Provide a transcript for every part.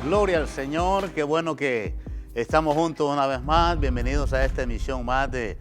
Gloria al Señor, qué bueno que estamos juntos una vez más. Bienvenidos a esta emisión más de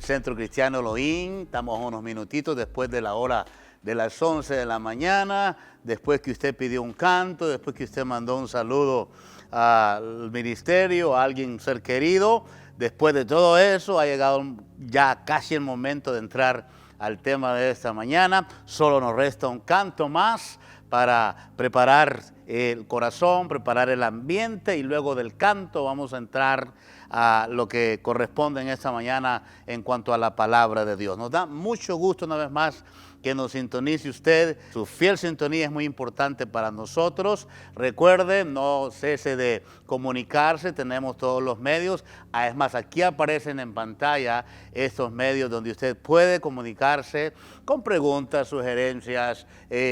Centro Cristiano Elohim. Estamos unos minutitos después de la hora de las 11 de la mañana, después que usted pidió un canto, después que usted mandó un saludo al ministerio, a alguien ser querido. Después de todo eso, ha llegado ya casi el momento de entrar al tema de esta mañana. Solo nos resta un canto más para preparar el corazón, preparar el ambiente, y luego del canto vamos a entrar a lo que corresponde en esta mañana en cuanto a la palabra de Dios. Nos da mucho gusto una vez más que nos sintonice usted. Su fiel sintonía es muy importante para nosotros. Recuerde, no cese de comunicarse, tenemos todos los medios. Es más, aquí aparecen en pantalla estos medios donde usted puede comunicarse con preguntas, sugerencias,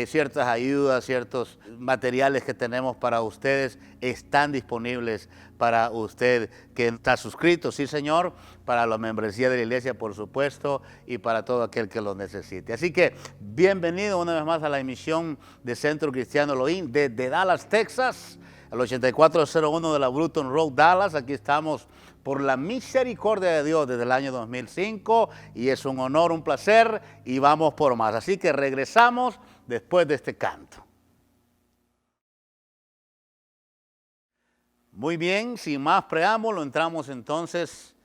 ciertas ayudas, ciertos materiales que tenemos para ustedes están disponibles para usted que está suscrito, sí señor, para la membresía de la iglesia, por supuesto, y para todo aquel que lo necesite. Así que bienvenido una vez más a la emisión de Centro Cristiano Elohim desde Dallas, Texas, al 8401 de la Bruton Road, Dallas. Aquí estamos por la misericordia de Dios desde el año 2005 y es un honor, un placer, y vamos por más. Así que regresamos después de este canto. Muy bien, sin más preámbulo, entramos entonces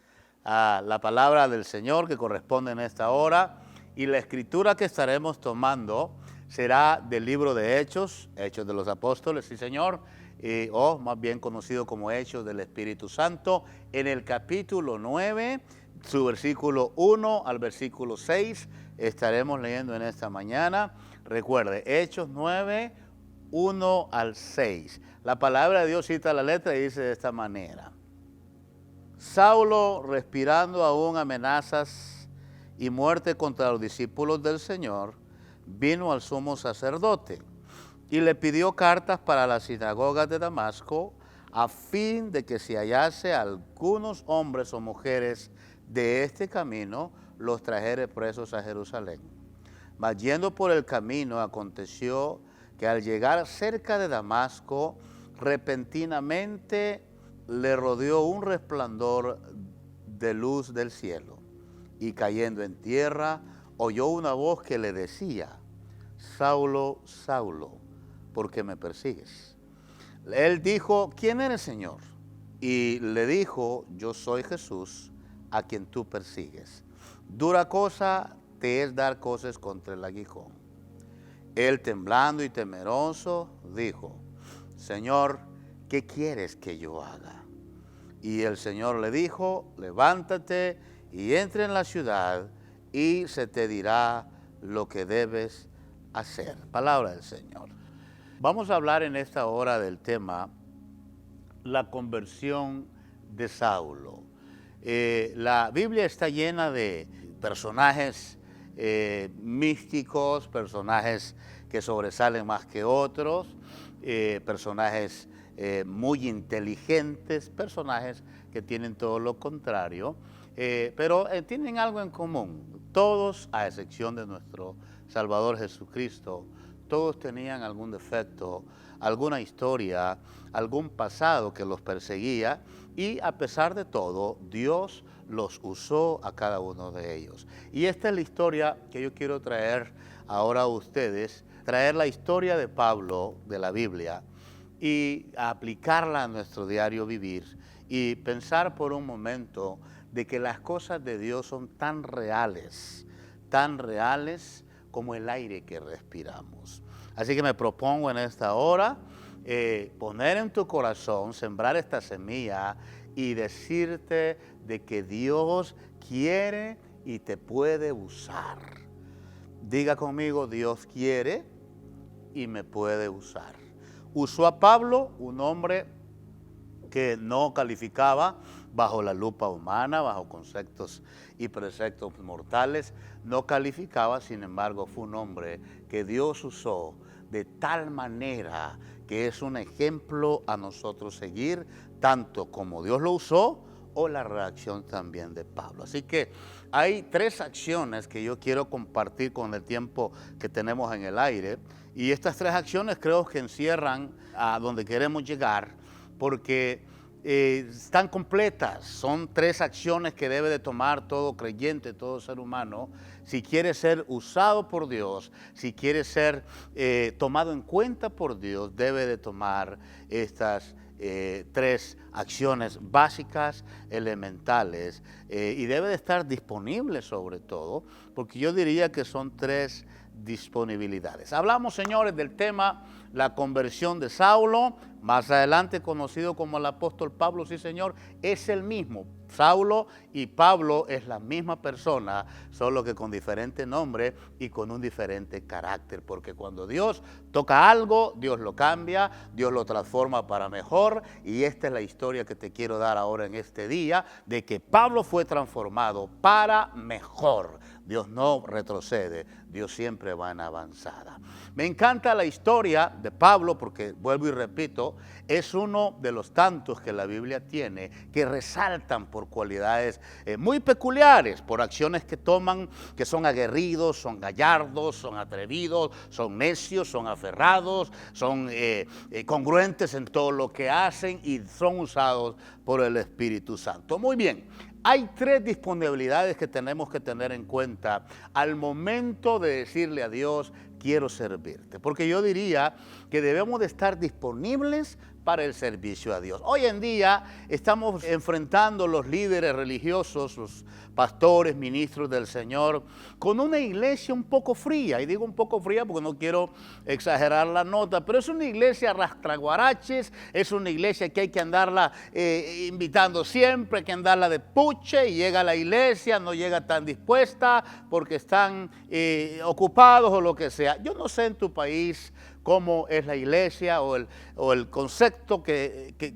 a la palabra del Señor que corresponde en esta hora, y la escritura que estaremos tomando será del libro de Hechos, Hechos de los Apóstoles, sí señor, o más bien conocido como Hechos del Espíritu Santo, en el capítulo 9, su versículo 1 al versículo 6, estaremos leyendo en esta mañana. Recuerde, Hechos 9, 1 al 6. La palabra de Dios cita la letra y dice de esta manera: Saulo, respirando aún amenazas y muerte contra los discípulos del Señor, vino al sumo sacerdote y le pidió cartas para las sinagogas de Damasco, a fin de que si hallase algunos hombres o mujeres de este camino, los trajere presos a Jerusalén. Mas yendo por el camino, aconteció que al llegar cerca de Damasco, repentinamente le rodeó un resplandor de luz del cielo, y cayendo en tierra, oyó una voz que le decía: Saulo, Saulo, ¿por qué me persigues? Él dijo: ¿quién eres, Señor? Y le dijo: yo soy Jesús, a quien tú persigues. Dura cosa te es dar coces contra el aguijón. Él, temblando y temeroso, dijo: Señor, ¿qué quieres que yo haga? Y el Señor le dijo: levántate y entra en la ciudad, y se te dirá lo que debes hacer. Palabra del Señor. Vamos a hablar en esta hora del tema la conversión de Saulo. La Biblia está llena de personajes místicos, personajes que sobresalen más que otros, personajes muy inteligentes, personajes que tienen todo lo contrario, pero tienen algo en común. Todos, a excepción de nuestro Salvador Jesucristo, todos tenían algún defecto, alguna historia, algún pasado que los perseguía, y a pesar de todo, Dios los usó a cada uno de ellos. Y esta es la historia que yo quiero traer ahora a ustedes, traer la historia de Pablo de la Biblia y aplicarla a nuestro diario vivir, y pensar por un momento de que las cosas de Dios son tan reales como el aire que respiramos. Así que me propongo en esta hora poner en tu corazón, sembrar esta semilla y decirte de que Dios quiere y te puede usar. Diga conmigo: Dios quiere y me puede usar. Usó a Pablo, un hombre que no calificaba bajo la lupa humana, bajo conceptos y preceptos mortales, no calificaba. Sin embargo, fue un hombre que Dios usó de tal manera que es un ejemplo a nosotros seguir, tanto como Dios lo usó o la reacción también de Pablo. Así que hay tres acciones que yo quiero compartir con el tiempo que tenemos en el aire, y estas tres acciones creo que encierran a donde queremos llegar, porque están completas. Son 3 acciones que debe de tomar todo creyente, todo ser humano, si quiere ser usado por Dios, si quiere ser tomado en cuenta por Dios, debe de tomar estas 3 acciones básicas, elementales, y debe de estar disponible sobre todo, porque yo diría que son 3 disponibilidades. Hablamos, señores, del tema la conversión de Saulo, más adelante conocido como el apóstol Pablo. Sí, señor, es el mismo. Saulo y Pablo es la misma persona, solo que con diferente nombre y con un diferente carácter, porque cuando Dios toca algo, Dios lo cambia, Dios lo transforma para mejor, y esta es la historia que te quiero dar ahora en este día, de que Pablo fue transformado para mejor. Dios no retrocede, Dios siempre va en avanzada. Me encanta la historia de Pablo porque, vuelvo y repito, es uno de los tantos que la Biblia tiene que resaltan por cualidades muy peculiares, por acciones que toman, que son aguerridos, son gallardos, son atrevidos, son necios, son aferrados, son congruentes en todo lo que hacen y son usados por el Espíritu Santo. Muy bien. Hay 3 disponibilidades que tenemos que tener en cuenta al momento de decirle a Dios, quiero servirte. Porque yo diría que debemos de estar disponibles para el servicio a Dios. Hoy en día estamos enfrentando los líderes religiosos, los pastores, ministros del Señor, con una iglesia un poco fría. Y digo un poco fría porque no quiero exagerar la nota, pero es una iglesia arrastraguaraches, es una iglesia que hay que andarla invitando siempre, hay que andarla de puche, y llega a la iglesia, no llega tan dispuesta porque están ocupados o lo que sea. Yo no sé en tu país cómo es la iglesia o el concepto,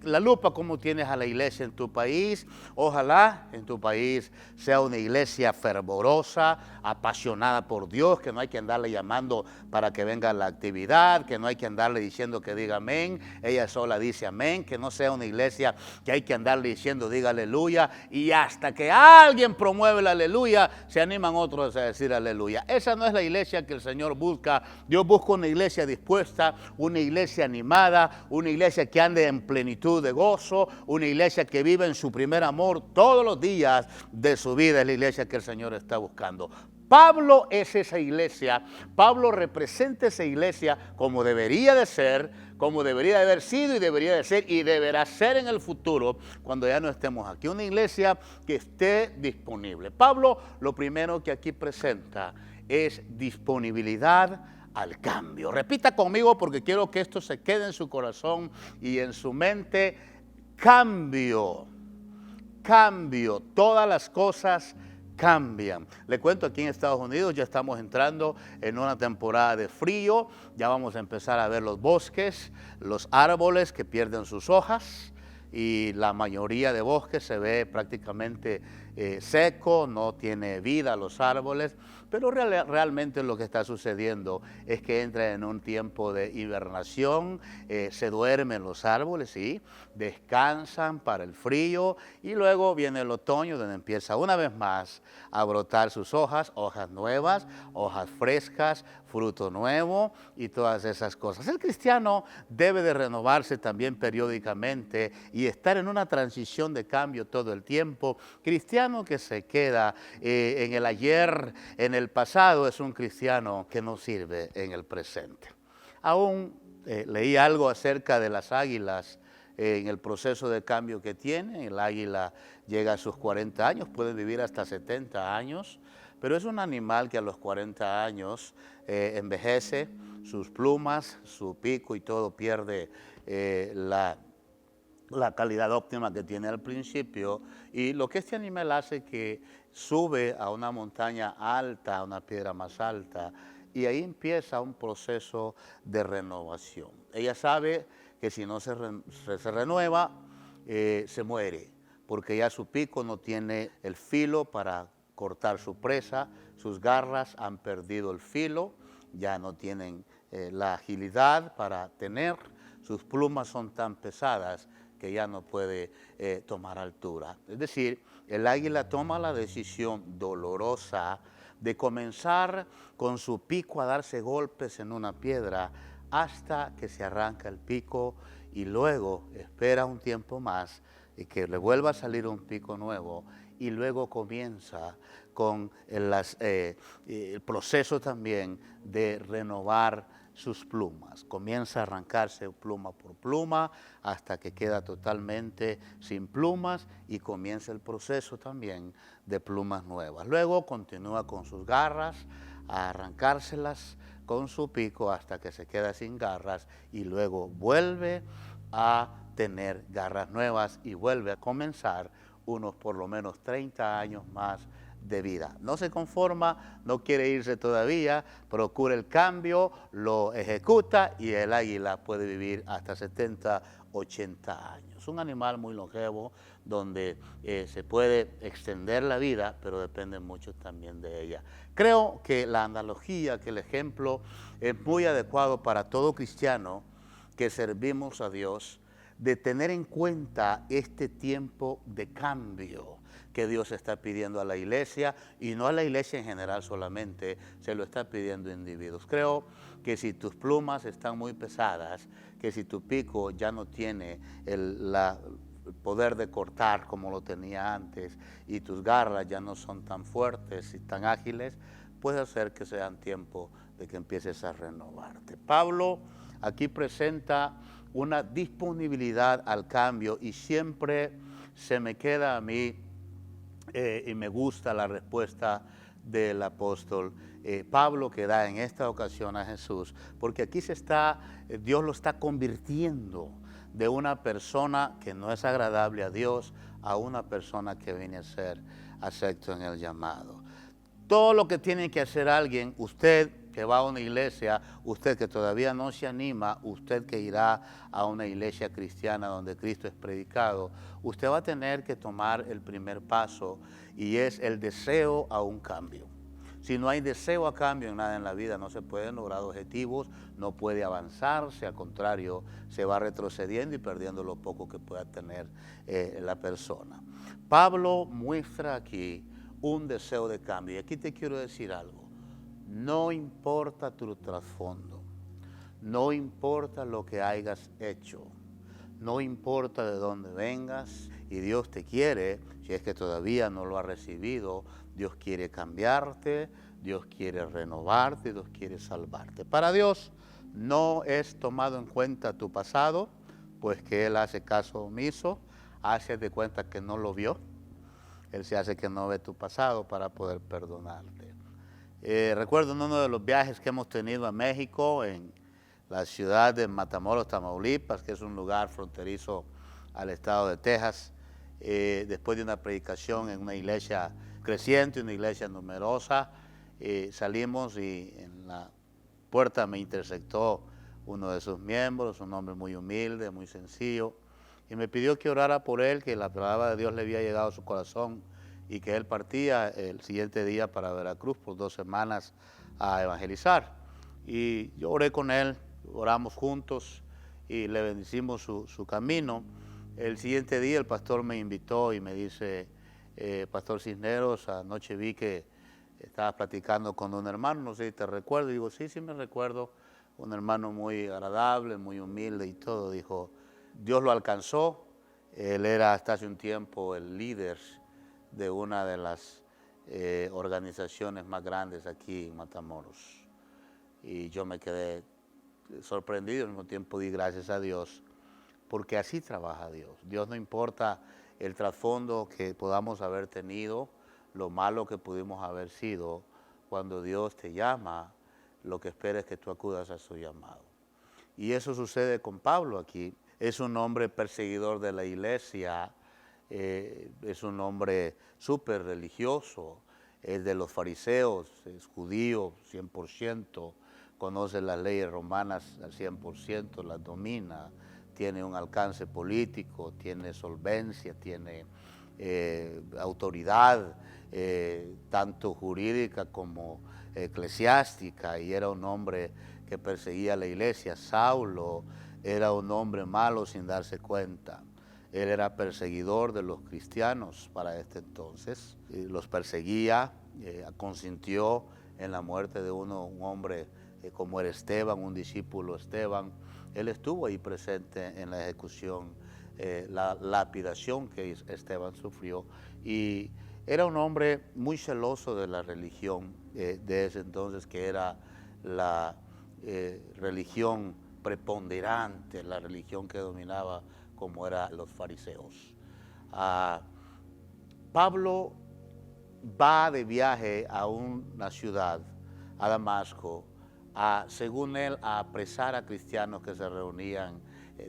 la lupa, cómo tienes a la iglesia en tu país. Ojalá en tu país sea una iglesia fervorosa, apasionada por Dios, que no hay que andarle llamando para que venga a la actividad, que no hay que andarle diciendo que diga amén, ella sola dice amén, que no sea una iglesia que hay que andarle diciendo diga aleluya, y hasta que alguien promueve el aleluya, se animan otros a decir aleluya. Esa no es la iglesia que el Señor busca. Dios busca una iglesia dispuesta, una iglesia animada, una iglesia que ande en plenitud de gozo, una iglesia que vive en su primer amor todos los días de su vida. Es la iglesia que el Señor está buscando. Pablo es esa iglesia. Pablo representa esa iglesia como debería de ser, como debería de haber sido y debería de ser y deberá ser en el futuro cuando ya no estemos aquí. Una iglesia que esté disponible. Pablo lo primero que aquí presenta es disponibilidad al cambio. Repita conmigo porque quiero que esto se quede en su corazón y en su mente. Cambio, cambio, todas las cosas cambian. Le cuento, aquí en Estados Unidos ya estamos entrando en una temporada de frío, ya vamos a empezar a ver los bosques, los árboles que pierden sus hojas, y la mayoría de bosques se ve prácticamente seco, no tiene vida los árboles, pero realmente lo que está sucediendo es que entra en un tiempo de hibernación, se duermen los árboles, ¿sí? Descansan para el frío, y luego viene el otoño donde empieza una vez más a brotar sus hojas, hojas nuevas, hojas frescas, fruto nuevo y todas esas cosas. El cristiano debe de renovarse también periódicamente y estar en una transición de cambio todo el tiempo. Cristiano que se queda en el ayer, en el pasado, es un cristiano que no sirve en el presente. Aún leí algo acerca de las águilas en el proceso de cambio que tienen. El águila llega a sus 40 años, puede vivir hasta 70 años, pero es un animal que a los 40 años envejece, sus plumas, su pico y todo pierde la calidad óptima que tiene al principio, y lo que este animal hace que sube a una montaña alta, a una piedra más alta, y ahí empieza un proceso de renovación. Ella sabe que si no se renueva, se muere, porque ya su pico no tiene el filo para cortar su presa, sus garras han perdido el filo, ya no tienen la agilidad para tener, sus plumas son tan pesadas que ya no puede tomar altura. Es decir, el águila toma la decisión dolorosa de comenzar con su pico a darse golpes en una piedra hasta que se arranca el pico y luego espera un tiempo más y que le vuelva a salir un pico nuevo y luego comienza con el proceso también de renovar sus plumas. Comienza a arrancarse pluma por pluma hasta que queda totalmente sin plumas y comienza el proceso también de plumas nuevas. Luego continúa con sus garras a arrancárselas con su pico hasta que se queda sin garras y luego vuelve a tener garras nuevas y vuelve a comenzar unos por lo menos 30 años más de vida. No se conforma, no quiere irse todavía, procura el cambio, lo ejecuta y el águila puede vivir hasta 70, 80 años. Un animal muy longevo donde se puede extender la vida, pero depende mucho también de ella. Creo que la analogía, que el ejemplo es muy adecuado para todo cristiano que servimos a Dios, de tener en cuenta este tiempo de cambio que Dios está pidiendo a la iglesia, y no a la iglesia en general solamente, se lo está pidiendo a individuos. Creo que si tus plumas están muy pesadas, que si tu pico ya no tiene el poder de cortar como lo tenía antes, y tus garras ya no son tan fuertes y tan ágiles, puede ser que sea tiempo de que empieces a renovarte. Pablo aquí presenta una disponibilidad al cambio y siempre se me queda a mí y me gusta la respuesta del apóstol Pablo, que da en esta ocasión a Jesús, porque aquí Dios lo está convirtiendo de una persona que no es agradable a Dios a una persona que viene a ser acepto en el llamado. Todo lo que tiene que hacer alguien, usted que va a una iglesia, usted que todavía no se anima, usted que irá a una iglesia cristiana donde Cristo es predicado, usted va a tener que tomar el primer paso, y es el deseo a un cambio. Si no hay deseo a cambio en nada en la vida, no se pueden lograr objetivos, no puede avanzarse, al contrario, se va retrocediendo y perdiendo lo poco que pueda tener la persona. Pablo muestra aquí un deseo de cambio, y aquí te quiero decir algo. No importa tu trasfondo, no importa lo que hayas hecho, no importa de dónde vengas, y Dios te quiere, si es que todavía no lo has recibido, Dios quiere cambiarte, Dios quiere renovarte, Dios quiere salvarte. Para Dios no es tomado en cuenta tu pasado, pues que Él hace caso omiso, hace de cuenta que no lo vio. Él se hace que no ve tu pasado para poder perdonarte. Recuerdo en uno de los viajes que hemos tenido a México, en la ciudad de Matamoros, Tamaulipas, que es un lugar fronterizo al estado de Texas, después de una predicación en una iglesia creciente, una iglesia numerosa, salimos y en la puerta me intersectó uno de sus miembros, un hombre muy humilde, muy sencillo, y me pidió que orara por él, que la palabra de Dios le había llegado a su corazón y que él partía el siguiente día para Veracruz por 2 semanas a evangelizar. Y yo oré con él, oramos juntos y le bendecimos su camino. El siguiente día el pastor me invitó y me dice, Pastor Cisneros, anoche vi que estabas platicando con un hermano, no sé si te recuerdo. Y digo, sí, sí me recuerdo, un hermano muy agradable, muy humilde y todo. Dijo, Dios lo alcanzó, él era hasta hace un tiempo el líder de una de las organizaciones más grandes aquí en Matamoros. Y yo me quedé sorprendido, al mismo tiempo di gracias a Dios, porque así trabaja Dios. Dios no importa el trasfondo que podamos haber tenido, lo malo que pudimos haber sido, cuando Dios te llama, lo que espera es que tú acudas a su llamado. Y eso sucede con Pablo aquí. Es un hombre perseguidor de la iglesia, es un hombre súper religioso, es de los fariseos, es judío 100%, conoce las leyes romanas al 100%, las domina, tiene un alcance político, tiene solvencia, tiene autoridad, tanto jurídica como eclesiástica, y era un hombre que perseguía a la iglesia. Saulo era un hombre malo sin darse cuenta. Él era perseguidor de los cristianos para este entonces, los perseguía, consintió en la muerte de un hombre como era Esteban, un discípulo Esteban. Él estuvo ahí presente en la ejecución, la lapidación que Esteban sufrió, y era un hombre muy celoso de la religión de ese entonces, que era la religión preponderante, la religión que dominaba, como eran los fariseos. Pablo va de viaje a una ciudad, a Damasco, según él, a apresar a cristianos que se reunían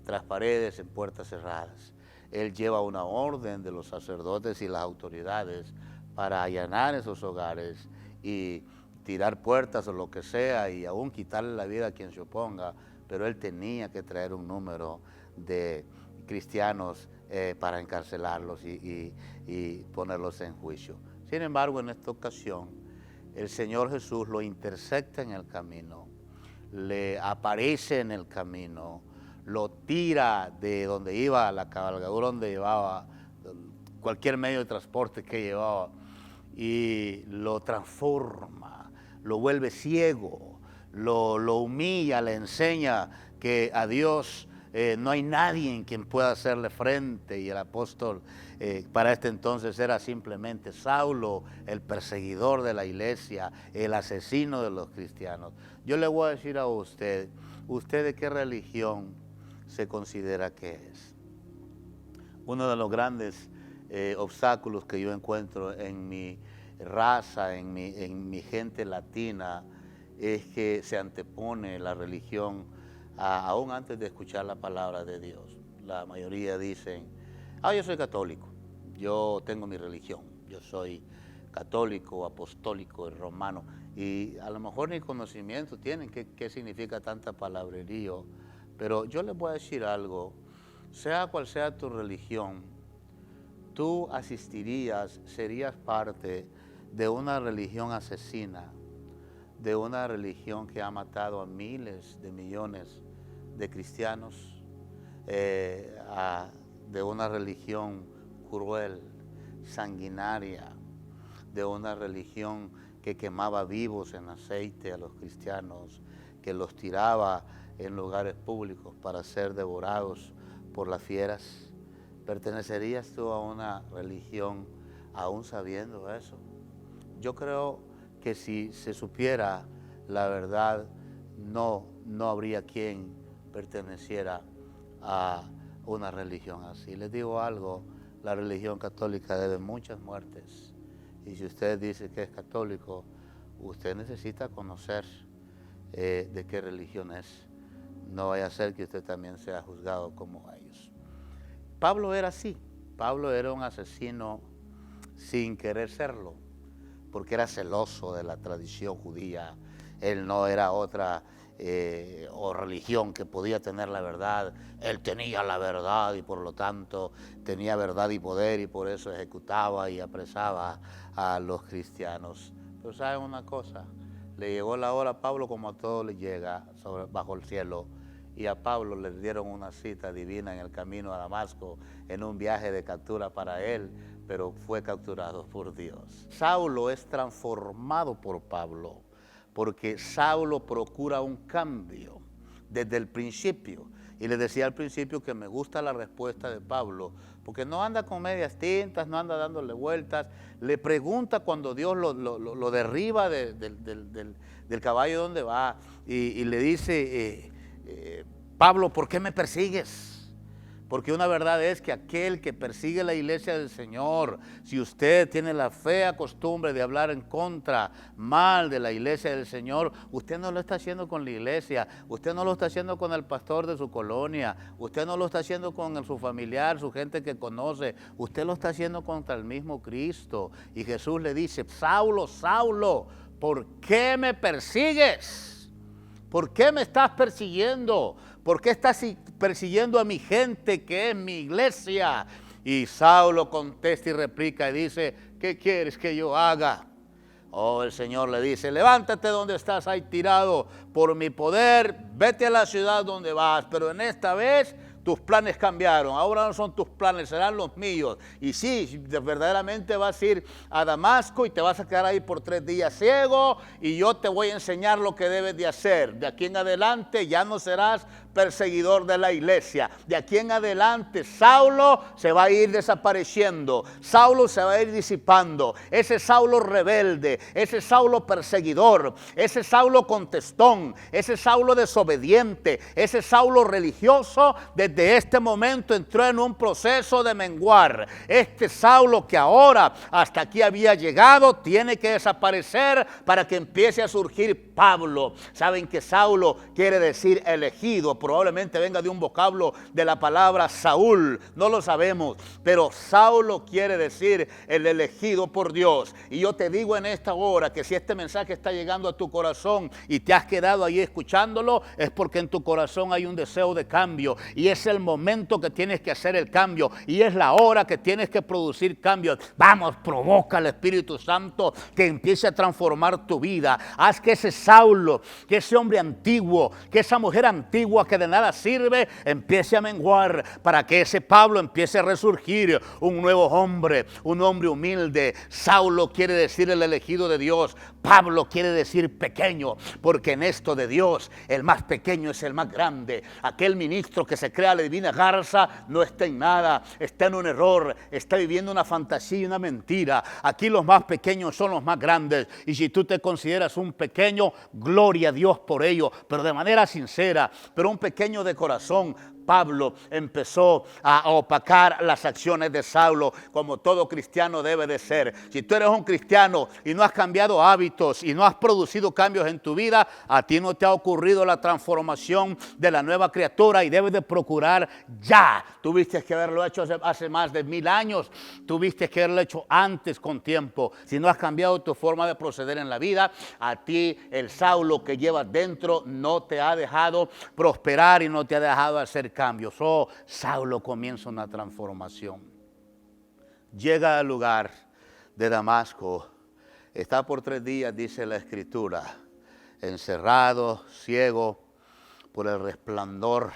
tras paredes, en puertas cerradas. Él lleva una orden de los sacerdotes y las autoridades para allanar esos hogares y tirar puertas o lo que sea, y aún quitarle la vida a quien se oponga, pero él tenía que traer un número de cristianos para encarcelarlos y ponerlos en juicio. Sin embargo, en esta ocasión, el Señor Jesús lo intersecta en el camino, le aparece en el camino, lo tira de donde iba, la cabalgadura donde llevaba, cualquier medio de transporte que llevaba, y lo transforma, lo vuelve ciego, lo humilla, le enseña que a Dios no hay nadie en quien pueda hacerle frente, y el apóstol para este entonces era simplemente Saulo, el perseguidor de la iglesia, el asesino de los cristianos. Yo le voy a decir a usted de qué religión se considera que es. Uno de los grandes obstáculos que yo encuentro en mi raza, en mi gente latina, es que se antepone la religión aún antes de escuchar la palabra de Dios. La mayoría dicen, yo soy católico, yo tengo mi religión, yo soy católico, apostólico, romano, y a lo mejor ni conocimiento tienen qué significa tanta palabrerío. Pero yo les voy a decir algo, sea cual sea tu religión, tú asistirías, serías parte de una religión asesina, de una religión que ha matado a miles de millones de cristianos, de una religión cruel, sanguinaria, de una religión que quemaba vivos en aceite a los cristianos, que los tiraba en lugares públicos para ser devorados por las fieras. ¿Pertenecerías tú a una religión aún sabiendo eso? Yo creo que si se supiera la verdad, no habría quien perteneciera a una religión así. Les digo algo, la religión católica debe muchas muertes, y si usted dice que es católico, usted necesita conocer de qué religión es. No vaya a ser que usted también sea juzgado como ellos. Pablo era así. Pablo era un asesino sin querer serlo, porque era celoso de la tradición judía. Él no era otra o religión que podía tener la verdad. Él tenía la verdad y por lo tanto tenía verdad y poder, y por eso ejecutaba y apresaba a los cristianos. Pero ¿saben una cosa? Le llegó la hora a Pablo, como a todos le llega bajo el cielo, y a Pablo le dieron una cita divina en el camino a Damasco, en un viaje de captura para él, pero fue capturado por Dios. Saulo es transformado por Pablo, porque Saulo procura un cambio desde el principio. Y les decía al principio que me gusta la respuesta de Pablo, porque no anda con medias tintas, no anda dándole vueltas. Le pregunta cuando Dios lo derriba del caballo donde va, y le dice, Pablo, ¿por qué me persigues? Porque una verdad es que aquel que persigue la iglesia del Señor, si usted tiene la fea costumbre de hablar en contra, mal de la iglesia del Señor, usted no lo está haciendo con la iglesia, usted no lo está haciendo con el pastor de su colonia, usted no lo está haciendo con su familiar, su gente que conoce, usted lo está haciendo contra el mismo Cristo. Y Jesús le dice, Saulo, Saulo, ¿por qué me persigues? ¿Por qué me estás persiguiendo? ¿Por qué estás persiguiendo a mi gente que es mi iglesia? Y Saulo contesta y replica y dice, ¿qué quieres que yo haga? El Señor le dice, levántate donde estás ahí tirado, por mi poder, vete a la ciudad donde vas, pero en esta vez tus planes cambiaron, ahora no son tus planes, serán los míos. Y sí, verdaderamente vas a ir a Damasco y te vas a quedar ahí por 3 días ciego y yo te voy a enseñar lo que debes de hacer. De aquí en adelante ya no serás perseguidor de la iglesia. De aquí en adelante Saulo se va a ir desapareciendo, Saulo se va a ir disipando. Ese Saulo rebelde, ese Saulo perseguidor, ese Saulo contestón, ese Saulo desobediente, ese Saulo religioso, desde este momento entró en un proceso de menguar. Este Saulo que ahora hasta aquí había llegado tiene que desaparecer para que empiece a surgir Pablo. Saben que Saulo quiere decir elegido, probablemente venga de un vocablo de la palabra Saúl, no lo sabemos, pero Saulo quiere decir el elegido por Dios. Y yo te digo en esta hora que si este mensaje está llegando a tu corazón y te has quedado ahí escuchándolo, es porque en tu corazón hay un deseo de cambio y es el momento que tienes que hacer el cambio y es la hora que tienes que producir cambios. Vamos, provoca al Espíritu Santo que empiece a transformar tu vida. Haz que ese Saulo, que ese hombre antiguo, que esa mujer antigua que de nada sirve, empiece a menguar para que ese Pablo empiece a resurgir, un nuevo hombre, un hombre humilde. Saulo quiere decir el elegido de Dios, Pablo quiere decir pequeño, porque en esto de Dios el más pequeño es el más grande. Aquel ministro que se crea la divina garza no está en nada, está en un error, está viviendo una fantasía y una mentira. Aquí los más pequeños son los más grandes, y si tú te consideras un pequeño, gloria a Dios por ello, pero de manera sincera, pero un pequeño de corazón. Pablo empezó a opacar las acciones de Saulo, como todo cristiano debe de ser. Si tú eres un cristiano y no has cambiado hábitos y no has producido cambios en tu vida, a ti no te ha ocurrido la transformación de la nueva criatura y debes de procurar ya. Tuviste que haberlo hecho hace más de 1000 años, tuviste que haberlo hecho antes con tiempo. Si no has cambiado tu forma de proceder en la vida, a ti el Saulo que llevas dentro no te ha dejado prosperar y no te ha dejado hacer cambios. Oh, Saulo comienza una transformación. Llega al lugar de Damasco. Está por 3 días, dice la Escritura, encerrado, ciego, por el resplandor,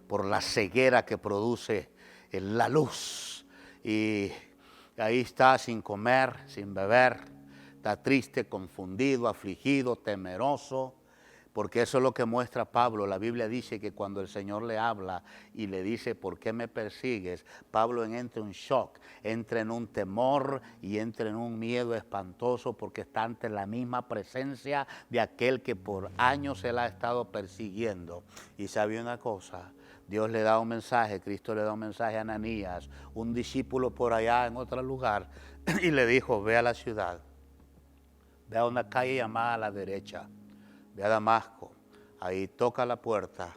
por la ceguera que produce la luz. Y ahí está sin comer, sin beber. Está triste, confundido, afligido, temeroso. Porque eso es lo que muestra Pablo. La Biblia dice que cuando el Señor le habla y le dice, ¿por qué me persigues? Pablo entra en un shock, entra en un temor y entra en un miedo espantoso porque está ante la misma presencia de aquel que por años él ha estado persiguiendo. Y sabe una cosa, Dios le da un mensaje, Cristo le da un mensaje a Ananías, un discípulo por allá en otro lugar, y le dijo, ve a la ciudad, ve a una calle llamada a la derecha, ve a Damasco, ahí toca la puerta,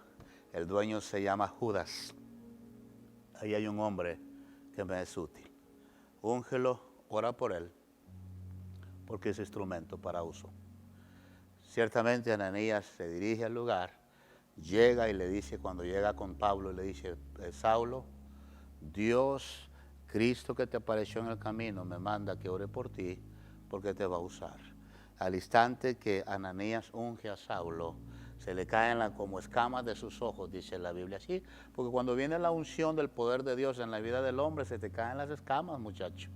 el dueño se llama Judas, ahí hay un hombre que me es útil, úngelo, ora por él, porque es instrumento para uso. Ciertamente Ananías se dirige al lugar, llega y le dice, cuando llega con Pablo, le dice, Saulo, Dios, Cristo que te apareció en el camino, me manda que ore por ti, porque te va a usar. Al instante que Ananías unge a Saulo, se le caen como escamas de sus ojos, dice la Biblia. Sí, porque cuando viene la unción del poder de Dios en la vida del hombre, se te caen las escamas, muchacho.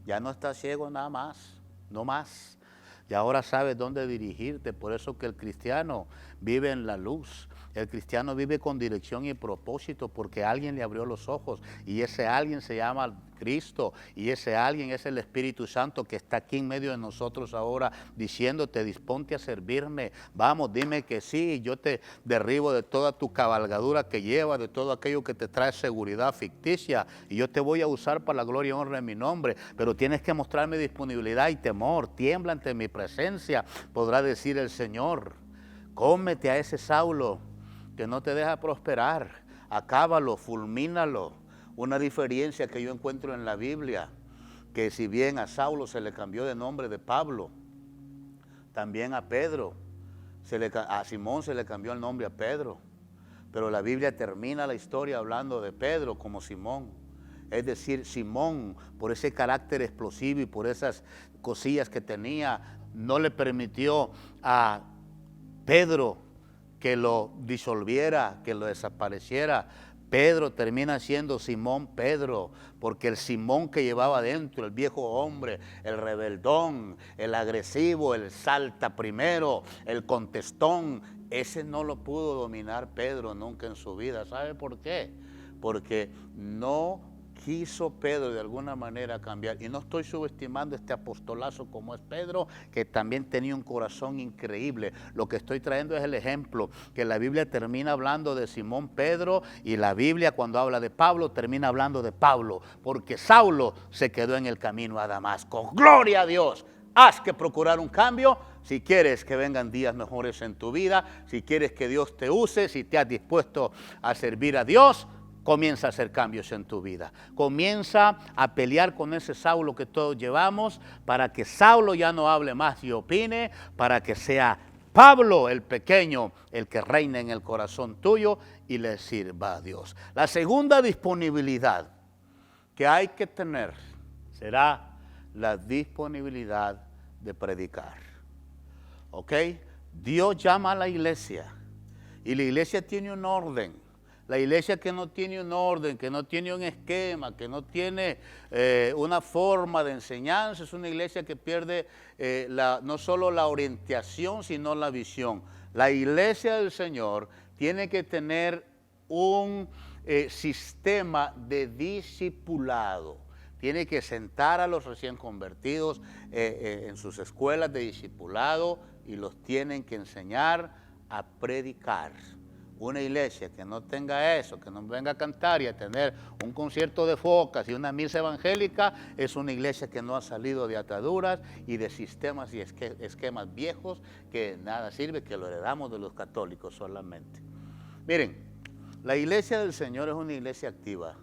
Ya no estás ciego nada más, no más. Y ahora sabes dónde dirigirte. Por eso que el cristiano vive en la luz. El cristiano vive con dirección y propósito porque alguien le abrió los ojos y ese alguien se llama Cristo y ese alguien es el Espíritu Santo que está aquí en medio de nosotros ahora diciéndote, disponte a servirme, vamos, dime que sí, yo te derribo de toda tu cabalgadura que llevas, de todo aquello que te trae seguridad ficticia y yo te voy a usar para la gloria y honra de mi nombre, pero tienes que mostrarme disponibilidad y temor, tiembla ante mi presencia, podrá decir el Señor. Cómete a ese Saulo que no te deja prosperar, acábalo, fulmínalo. Una diferencia que yo encuentro en la Biblia, que si bien a Saulo se le cambió de nombre de Pablo, también a Pedro, a Simón se le cambió el nombre a Pedro, pero la Biblia termina la historia hablando de Pedro como Simón. Es decir, Simón, por ese carácter explosivo y por esas cosillas que tenía, no le permitió a Pedro que lo disolviera, que lo desapareciera. Pedro termina siendo Simón Pedro, porque el Simón que llevaba dentro, el viejo hombre, el rebeldón, el agresivo, el salta primero, el contestón, ese no lo pudo dominar Pedro nunca en su vida. ¿Sabe por qué? Porque no quiso Pedro de alguna manera cambiar. Y no estoy subestimando este apostolazo como es Pedro, que también tenía un corazón increíble. Lo que estoy trayendo es el ejemplo, que la Biblia termina hablando de Simón Pedro, y la Biblia cuando habla de Pablo termina hablando de Pablo, porque Saulo se quedó en el camino a Damasco. ¡Gloria a Dios! Haz que procurar un cambio si quieres que vengan días mejores en tu vida, si quieres que Dios te use, si te has dispuesto a servir a Dios. Comienza a hacer cambios en tu vida. Comienza a pelear con ese Saulo que todos llevamos, para que Saulo ya no hable más y opine, para que sea Pablo el pequeño el que reine en el corazón tuyo y le sirva a Dios. La segunda disponibilidad que hay que tener será la disponibilidad de predicar. ¿Ok? Dios llama a la iglesia y la iglesia tiene un orden. La iglesia que no tiene un orden, que no tiene un esquema, que no tiene una forma de enseñanza, es una iglesia que pierde no solo la orientación, sino la visión. La iglesia del Señor tiene que tener un sistema de discipulado. Tiene que sentar a los recién convertidos en sus escuelas de discipulado y los tienen que enseñar a predicar. Una iglesia que no tenga eso, que no venga a cantar y a tener un concierto de focas y una misa evangélica, es una iglesia que no ha salido de ataduras y de sistemas y esquemas viejos que nada sirve, que lo heredamos de los católicos solamente. Miren, la iglesia del Señor es una iglesia activa.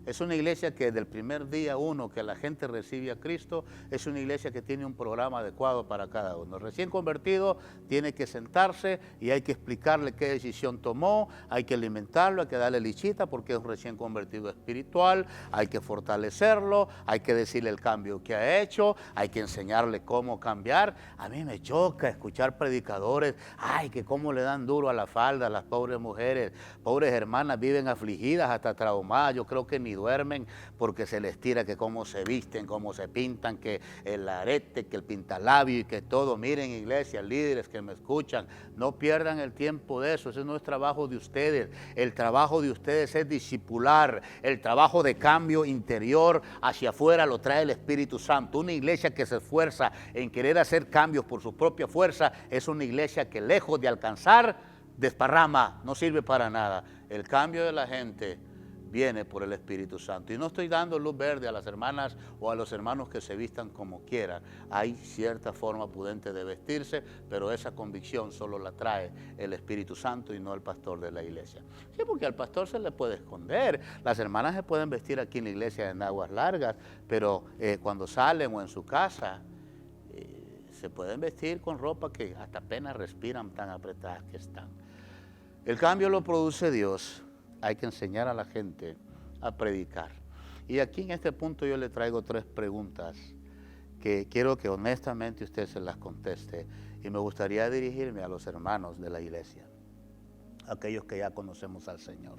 Es una iglesia que desde el primer día uno que la gente recibe a Cristo, es una iglesia que tiene un programa adecuado para cada uno. El recién convertido tiene que sentarse y hay que explicarle qué decisión tomó, hay que alimentarlo, hay que darle lichita porque es un recién convertido espiritual, hay que fortalecerlo, hay que decirle el cambio que ha hecho, hay que enseñarle cómo cambiar. A mí me choca escuchar predicadores, ay, que cómo le dan duro a la falda a las pobres mujeres, pobres hermanas viven afligidas, hasta traumadas, yo creo que ni duermen porque se les tira que cómo se visten, cómo se pintan, que el arete, que el pintalabio y que todo. Miren, iglesia, líderes que me escuchan, no pierdan el tiempo de eso, ese no es trabajo de ustedes. El trabajo de ustedes es discipular, el trabajo de cambio interior hacia afuera lo trae el Espíritu Santo. Una iglesia que se esfuerza en querer hacer cambios por su propia fuerza es una iglesia que lejos de alcanzar, desparrama, no sirve para nada. El cambio de la gente viene por el Espíritu Santo. Y no estoy dando luz verde a las hermanas o a los hermanos que se vistan como quieran. Hay cierta forma prudente de vestirse, pero esa convicción solo la trae el Espíritu Santo y no el pastor de la iglesia. Sí, porque al pastor se le puede esconder. Las hermanas se pueden vestir aquí en la iglesia en aguas largas, pero cuando salen o en su casa, se pueden vestir con ropa que hasta apenas respiran, tan apretadas que están. El cambio lo produce Dios. Hay que enseñar a la gente a predicar. Y aquí en este punto yo le traigo 3 preguntas que quiero que honestamente usted se las conteste. Y me gustaría dirigirme a los hermanos de la iglesia, aquellos que ya conocemos al Señor.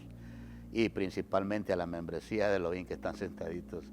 Y principalmente a la membresía de Elohim que están sentaditos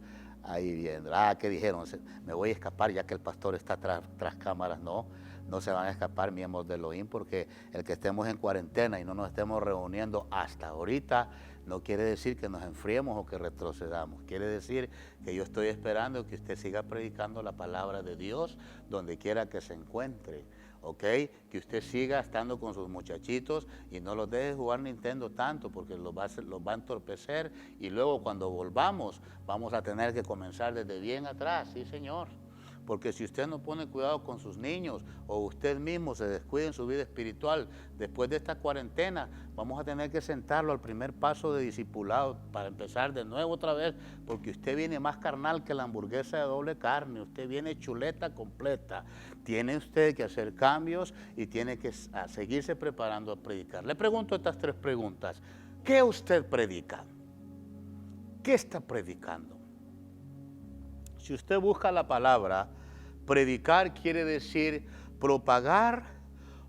ahí viendo. ¿Qué dijeron? Me voy a escapar ya que el pastor está tras cámaras. No se van a escapar miembros de Elohim, porque el que estemos en cuarentena y no nos estemos reuniendo hasta ahorita no quiere decir que nos enfriemos o que retrocedamos. Quiere decir que yo estoy esperando que usted siga predicando la palabra de Dios donde quiera que se encuentre. ¿Ok? Que usted siga estando con sus muchachitos y no los deje jugar Nintendo tanto porque los va a entorpecer, y luego cuando volvamos vamos a tener que comenzar desde bien atrás. Sí, señor. Porque si usted no pone cuidado con sus niños o usted mismo se descuida en su vida espiritual, después de esta cuarentena vamos a tener que sentarlo al primer paso de discipulado para empezar de nuevo otra vez, porque usted viene más carnal que la hamburguesa de doble carne, usted viene chuleta completa. Tiene usted que hacer cambios y tiene que seguirse preparando a predicar. Le pregunto estas 3 preguntas. ¿Qué usted predica? ¿Qué está predicando? Si usted busca la palabra, predicar quiere decir propagar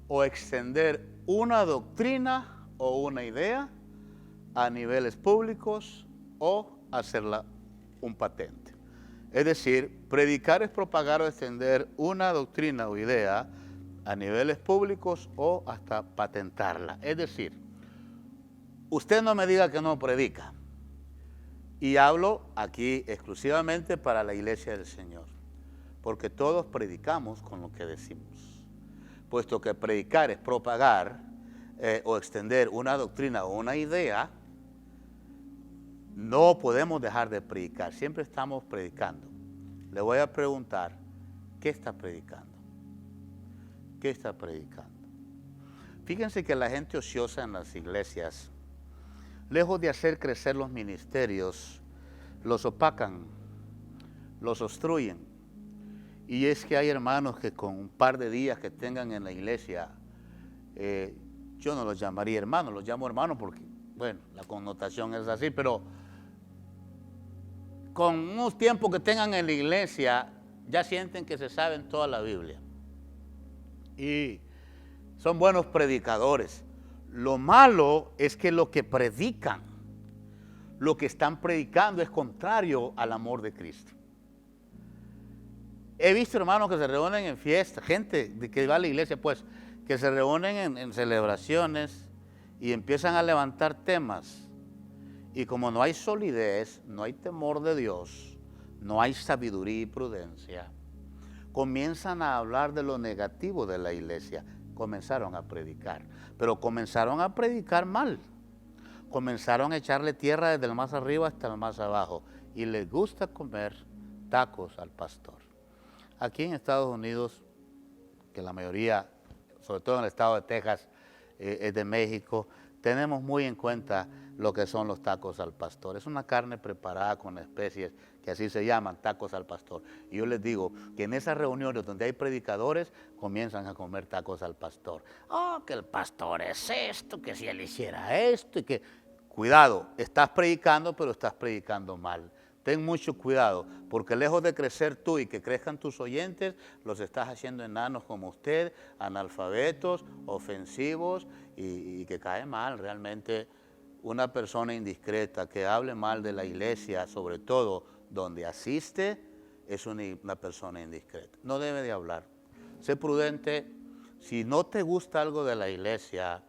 o extender una doctrina o una idea a niveles públicos o hacerla un patente. Es decir, predicar es propagar o extender una doctrina o idea a niveles públicos o hasta patentarla. Es decir, usted no me diga que no predica. Y hablo aquí exclusivamente para la iglesia del Señor, porque todos predicamos con lo que decimos. Puesto que predicar es propagar o extender una doctrina o una idea, no podemos dejar de predicar, siempre estamos predicando. Le voy a preguntar, ¿qué está predicando? ¿Qué está predicando? Fíjense que la gente ociosa en las iglesias, lejos de hacer crecer los ministerios, los opacan, los obstruyen. Y es que hay hermanos que con un par de días que tengan en la iglesia, yo no los llamaría hermanos, los llamo hermanos porque, bueno, la connotación es así, pero con unos tiempos que tengan en la iglesia, ya sienten que se saben toda la Biblia. Y son buenos predicadores. Lo malo es que lo que predican, lo que están predicando es contrario al amor de Cristo. He visto hermanos que se reúnen en fiestas, gente que va a la iglesia, pues, que se reúnen en celebraciones y empiezan a levantar temas. Y como no hay solidez, no hay temor de Dios, no hay sabiduría y prudencia, comienzan a hablar de lo negativo de la iglesia. Comenzaron a predicar, pero comenzaron a predicar mal. Comenzaron a echarle tierra desde el más arriba hasta el más abajo. Y les gusta comer tacos al pastor. Aquí en Estados Unidos, que la mayoría, sobre todo en el estado de Texas, es de México, tenemos muy en cuenta lo que son los tacos al pastor. Es una carne preparada con especies que así se llaman, tacos al pastor. Y yo les digo que en esas reuniones donde hay predicadores, comienzan a comer tacos al pastor. Oh, que el pastor es esto, que si él hiciera esto, y que... Cuidado, estás predicando, pero estás predicando mal. Ten mucho cuidado, porque lejos de crecer tú y que crezcan tus oyentes, los estás haciendo enanos como usted, analfabetos, ofensivos y que cae mal realmente. Una persona indiscreta que hable mal de la iglesia, sobre todo donde asiste, es una persona indiscreta. No debe de hablar. Sé prudente. Si no te gusta algo de la iglesia,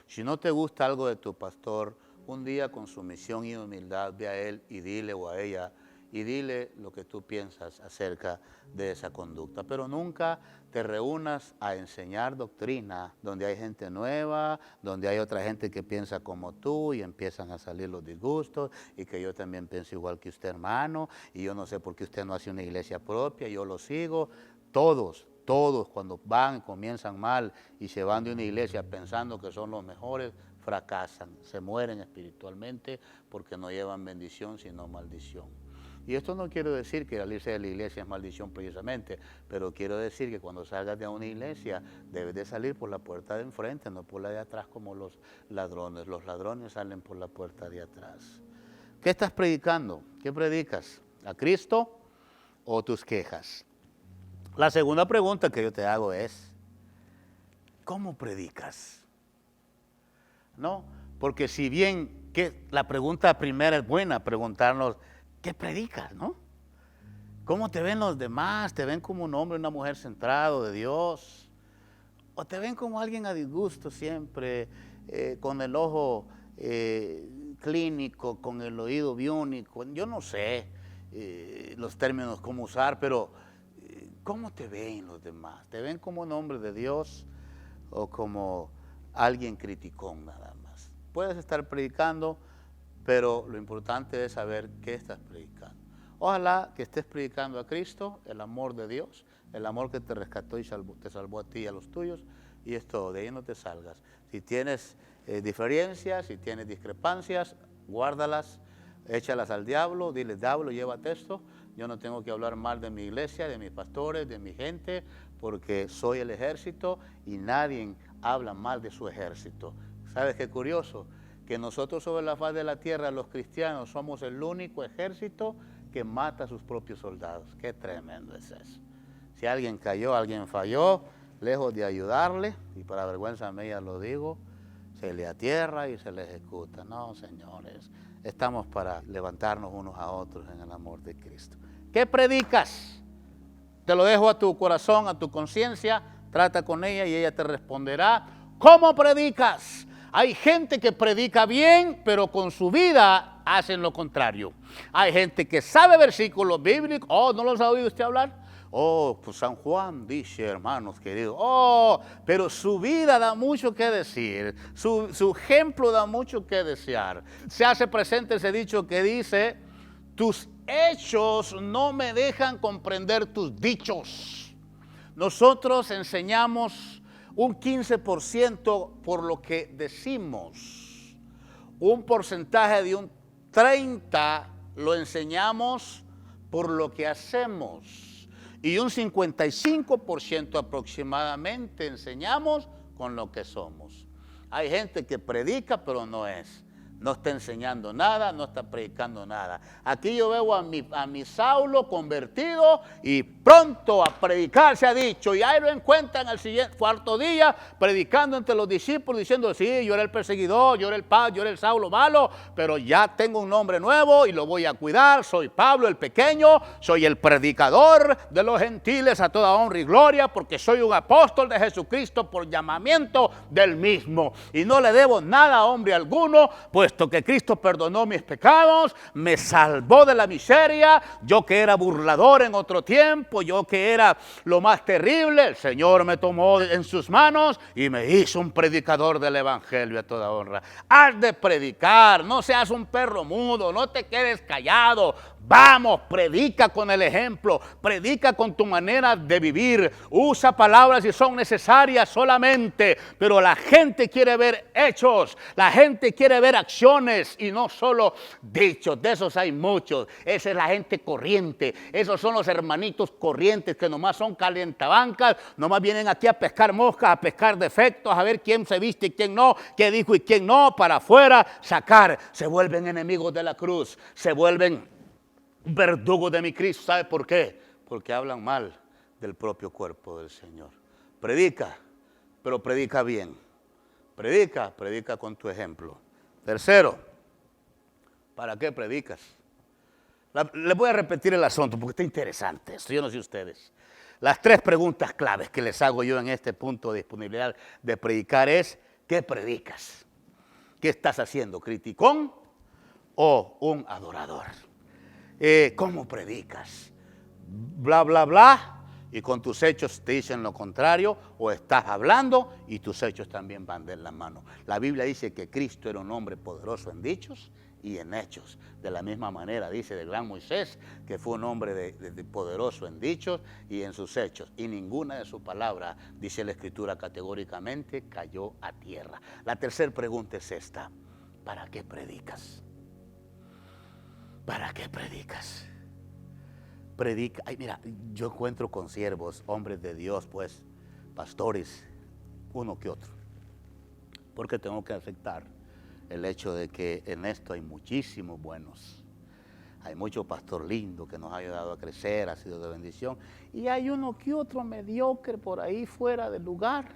si no te gusta algo de tu pastor, un día con sumisión y humildad ve a él y dile o a ella y dile lo que tú piensas acerca de esa conducta. Pero nunca te reúnas a enseñar doctrina donde hay gente nueva, donde hay otra gente que piensa como tú y empiezan a salir los disgustos y que yo también pienso igual que usted, hermano, y yo no sé por qué usted no hace una iglesia propia, yo lo sigo. Todos cuando van, comienzan mal y se van de una iglesia pensando que son los mejores, fracasan, se mueren espiritualmente porque no llevan bendición sino maldición. Y esto no quiero decir que salirse de la iglesia es maldición precisamente, pero quiero decir que cuando salgas de una iglesia debes de salir por la puerta de enfrente, no por la de atrás como los ladrones. Los ladrones salen por la puerta de atrás. ¿Qué estás predicando? ¿Qué predicas? ¿A Cristo o tus quejas? La segunda pregunta que yo te hago es, ¿cómo predicas? ¿No? Porque si bien que la pregunta primera es buena, preguntarnos, ¿qué predicas? ¿No? ¿Cómo te ven los demás? ¿Te ven como un hombre, una mujer centrado de Dios? ¿O te ven como alguien a disgusto siempre, con el ojo clínico, con el oído biónico? Yo no sé los términos cómo usar, pero ¿cómo te ven los demás? ¿Te ven como un hombre de Dios o como alguien criticón nada más? Puedes estar predicando, pero lo importante es saber qué estás predicando. Ojalá que estés predicando a Cristo, el amor de Dios, el amor que te rescató y te salvó a ti y a los tuyos, y es todo, de ahí no te salgas. Si tienes diferencias, si tienes discrepancias, guárdalas, échalas al diablo, dile, diablo, llévate esto. Yo no tengo que hablar mal de mi iglesia, de mis pastores, de mi gente, porque soy el ejército y nadie habla mal de su ejército. ¿Sabes qué curioso? Que nosotros sobre la faz de la tierra, los cristianos, somos el único ejército que mata a sus propios soldados. Qué tremendo es eso. Si alguien cayó, alguien falló, lejos de ayudarle, y para vergüenza mía lo digo, se le atierra y se le ejecuta. No, señores, estamos para levantarnos unos a otros en el amor de Cristo. ¿Qué predicas? Te lo dejo a tu corazón, a tu conciencia, trata con ella y ella te responderá. ¿Cómo predicas? Hay gente que predica bien, pero con su vida hacen lo contrario. Hay gente que sabe versículos bíblicos. Oh, ¿no los ha oído usted hablar? Oh, pues San Juan dice, hermanos queridos. Oh, pero su vida da mucho que decir. Su ejemplo da mucho que desear. Se hace presente ese dicho que dice, tus hechos no me dejan comprender tus dichos. Nosotros enseñamos un 15% por lo que decimos. Un porcentaje de un 30% lo enseñamos por lo que hacemos. Y un 55% aproximadamente enseñamos con lo que somos. Hay gente que predica pero no está enseñando nada, no está predicando nada. Aquí yo veo a mi Saulo convertido y pronto a predicar se ha dicho. Y ahí lo encuentran al siguiente cuarto día predicando entre los discípulos diciendo, sí, yo era el perseguidor, yo era el Pablo, yo era el Saulo malo, pero ya tengo un nombre nuevo y lo voy a cuidar. Soy Pablo el pequeño, soy el predicador de los gentiles a toda honra y gloria porque soy un apóstol de Jesucristo por llamamiento del mismo. Y no le debo nada a hombre alguno, puesto que Cristo perdonó mis pecados, me salvó de la miseria. Yo que era burlador en otro tiempo, yo que era lo más terrible, el Señor me tomó en sus manos y me hizo un predicador del evangelio a toda honra. Has de predicar, no seas un perro mudo, no te quedes callado. Vamos, predica con el ejemplo, predica con tu manera de vivir, usa palabras si son necesarias solamente, pero la gente quiere ver hechos, la gente quiere ver acciones y no solo dichos. De esos hay muchos. Esa es la gente corriente, esos son los hermanitos corrientes que nomás son calientabancas, nomás vienen aquí a pescar moscas, a pescar defectos, a ver quién se viste y quién no, qué dijo y quién no, para afuera sacar. Se vuelven enemigos de la cruz, se vuelven verdugo de mi Cristo. ¿Sabe por qué? Porque hablan mal del propio cuerpo del Señor. Predica, pero predica bien. Predica con tu ejemplo. Tercero, ¿para qué predicas? Les voy a repetir el asunto porque está interesante esto, yo no sé ustedes. Las 3 preguntas claves que les hago yo en este punto de disponibilidad de predicar es, ¿qué predicas? ¿Qué estás haciendo? ¿Criticón o un adorador? ¿Cómo predicas? Bla, bla, bla, y con tus hechos te dicen lo contrario, o estás hablando y tus hechos también van de la mano. La Biblia dice que Cristo era un hombre poderoso en dichos y en hechos. De la misma manera dice del gran Moisés que fue un hombre de poderoso en dichos y en sus hechos. Y ninguna de sus palabras, dice la Escritura categóricamente, cayó a tierra. La tercera pregunta es esta: ¿para qué predicas? ¿Para qué predicas? Predica. Ay, mira, yo encuentro consiervos, hombres de Dios, pues, pastores, uno que otro. Porque tengo que aceptar el hecho de que en esto hay muchísimos buenos. Hay mucho pastor lindo que nos ha ayudado a crecer, ha sido de bendición. Y hay uno que otro mediocre por ahí fuera del lugar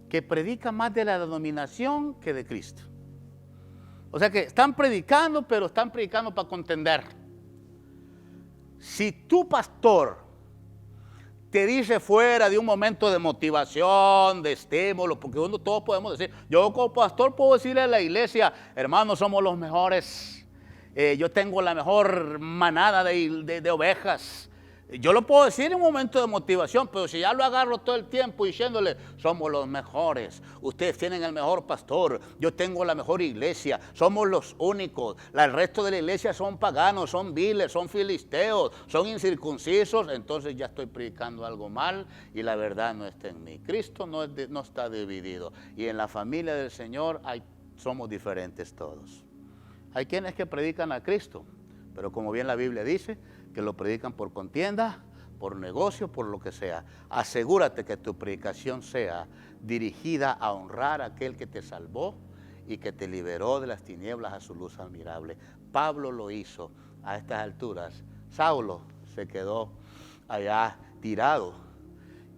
que predica más de la denominación que de Cristo. O sea que están predicando, pero están predicando para contender. Si tu pastor te dice fuera de un momento de motivación, de estímulo, porque todos podemos decir, yo como pastor puedo decirle a la iglesia, hermanos, somos los mejores, yo tengo la mejor manada de ovejas. Yo lo puedo decir en un momento de motivación, pero si ya lo agarro todo el tiempo diciéndole, somos los mejores, ustedes tienen el mejor pastor, yo tengo la mejor iglesia, somos los únicos, el resto de la iglesia son paganos, son viles, son filisteos, son incircuncisos, entonces ya estoy predicando algo mal y la verdad no está en mí. Cristo no está dividido y en la familia del Señor somos diferentes todos. Hay quienes que predican a Cristo, pero como bien la Biblia dice, que lo predican por contienda, por negocio, por lo que sea. Asegúrate que tu predicación sea dirigida a honrar a aquel que te salvó y que te liberó de las tinieblas a su luz admirable. Pablo lo hizo a estas alturas. Saulo se quedó allá tirado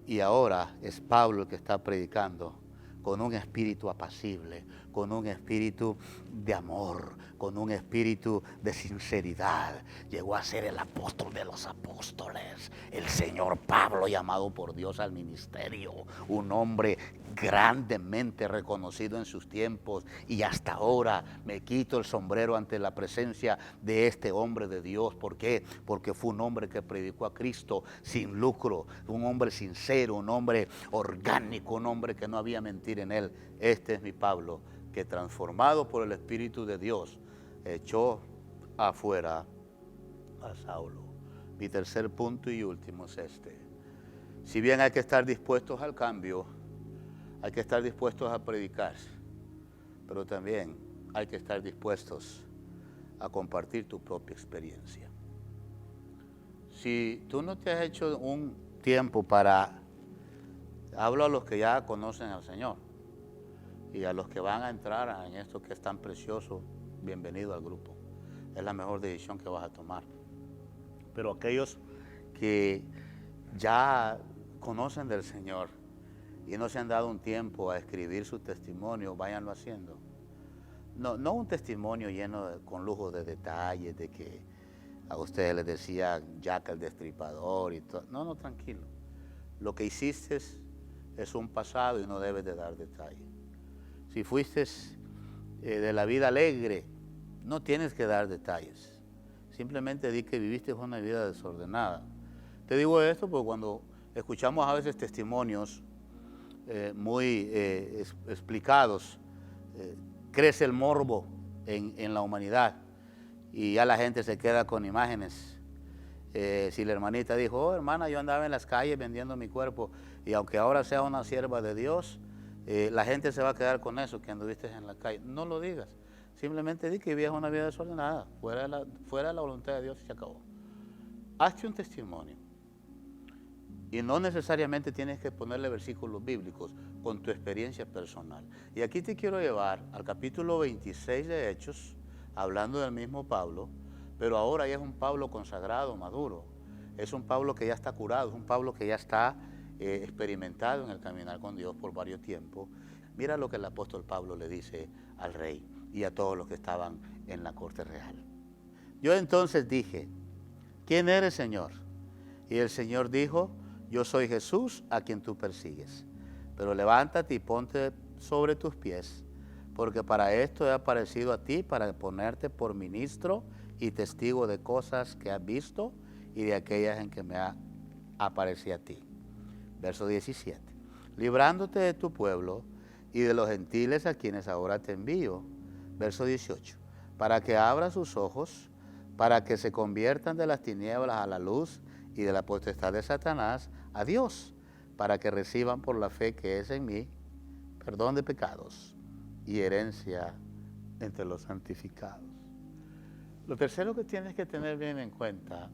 y ahora es Pablo el que está predicando con un espíritu apacible, con un espíritu de amor, con un espíritu de sinceridad. Llegó a ser el apóstol de los apóstoles, el señor Pablo, llamado por Dios al ministerio, un hombre grandemente reconocido en sus tiempos, y hasta ahora me quito el sombrero ante la presencia de este hombre de Dios. ¿Por qué? Porque fue un hombre que predicó a Cristo sin lucro, un hombre sincero, un hombre orgánico, un hombre que no había mentira en él. Este es mi Pablo, que transformado por el Espíritu de Dios echó afuera a Saulo. Mi tercer punto y último es este: si bien hay que estar dispuestos al cambio, hay que estar dispuestos a predicar, pero también hay que estar dispuestos a compartir tu propia experiencia. Si tú no te has hecho un tiempo para, hablo a los que ya conocen al Señor y a los que van a entrar en esto que es tan precioso, bienvenido al grupo. Es la mejor decisión que vas a tomar. Pero aquellos que ya conocen del Señor y no se han dado un tiempo a escribir su testimonio, váyanlo haciendo. No un testimonio lleno con lujo de detalles, de que a ustedes les decía Jack el Destripador y todo. No, tranquilo. Lo que hiciste es un pasado y no debes de dar detalles. Si fuiste de la vida alegre, no tienes que dar detalles. Simplemente di que viviste una vida desordenada. Te digo esto porque cuando escuchamos a veces testimonios muy explicados, crece el morbo en la humanidad y ya la gente se queda con imágenes. Si la hermanita dijo, oh hermana, yo andaba en las calles vendiendo mi cuerpo, y aunque ahora sea una sierva de Dios, la gente se va a quedar con eso, que anduviste en la calle. No lo digas, simplemente di que vivías una vida desordenada, fuera de la voluntad de Dios, y se acabó. Hazte un testimonio. Y no necesariamente tienes que ponerle versículos bíblicos, con tu experiencia personal. Y aquí te quiero llevar al capítulo 26 de Hechos, hablando del mismo Pablo, pero ahora ya es un Pablo consagrado, maduro. Es un Pablo que ya está curado, es un Pablo que ya está experimentado en el caminar con Dios por varios tiempos. Mira lo que el apóstol Pablo le dice al rey y a todos los que estaban en la corte real. Yo entonces dije, ¿quién eres, Señor? Y el Señor dijo, yo soy Jesús a quien tú persigues. Pero levántate y ponte sobre tus pies, porque para esto he aparecido a ti, para ponerte por ministro y testigo de cosas que has visto y de aquellas en que me aparecí a ti. Verso 17. Librándote de tu pueblo y de los gentiles a quienes ahora te envío. Verso 18. Para que abra sus ojos, para que se conviertan de las tinieblas a la luz y de la potestad de Satanás a Dios, para que reciban por la fe que es en mí perdón de pecados y herencia entre los santificados. Lo tercero que tienes que tener bien en cuenta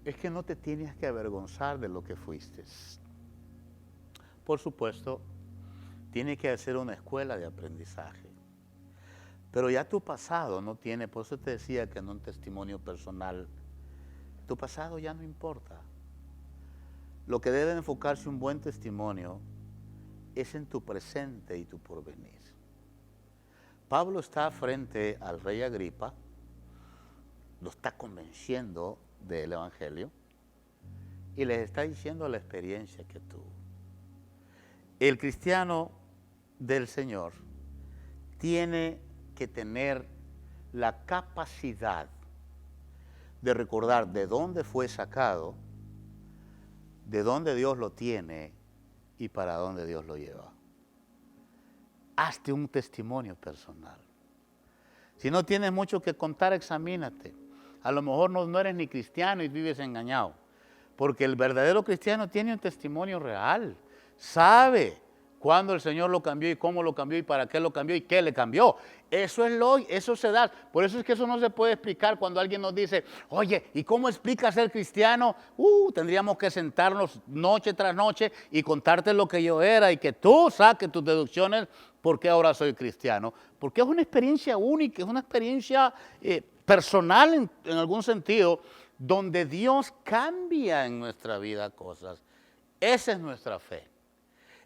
es que no te tienes que avergonzar de lo que fuiste. Por supuesto, tiene que hacer una escuela de aprendizaje. Pero ya tu pasado no tiene, por eso te decía que en un testimonio personal, tu pasado ya no importa. Lo que debe enfocarse un buen testimonio es en tu presente y tu porvenir. Pablo está frente al rey Agripa, lo está convenciendo del Evangelio y les está diciendo la experiencia que tuvo. El cristiano del Señor tiene que tener la capacidad de recordar de dónde fue sacado, de dónde Dios lo tiene y para dónde Dios lo lleva. Hazte un testimonio personal. Si no tienes mucho que contar, examínate. A lo mejor no eres ni cristiano y vives engañado, porque el verdadero cristiano tiene un testimonio real. Sabe cuándo el Señor lo cambió y cómo lo cambió y para qué lo cambió y qué le cambió. Eso se da. Por eso es que eso no se puede explicar cuando alguien nos dice, oye, ¿y cómo explicas ser cristiano? Tendríamos que sentarnos noche tras noche y contarte lo que yo era y que tú saques tus deducciones por qué ahora soy cristiano. Porque es una experiencia única, es una experiencia personal en algún sentido, donde Dios cambia en nuestra vida cosas. Esa es nuestra fe.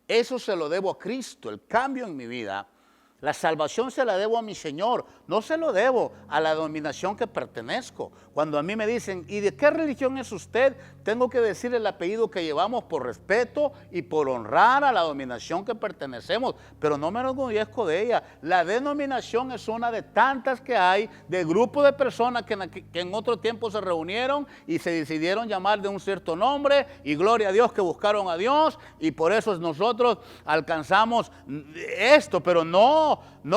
Eso se lo debo a Cristo, el cambio en mi vida. La salvación se la debo a mi Señor, no se lo debo a la denominación que pertenezco. Cuando a mí me dicen, ¿y de qué religión es usted? Tengo que decir el apellido que llevamos por respeto y por honrar a la denominación que pertenecemos, pero no me enorgullezco de ella. La denominación es una de tantas que hay, de grupos de personas que en otro tiempo se reunieron y se decidieron llamar de un cierto nombre, y gloria a Dios que buscaron a Dios, y por eso nosotros alcanzamos esto, pero no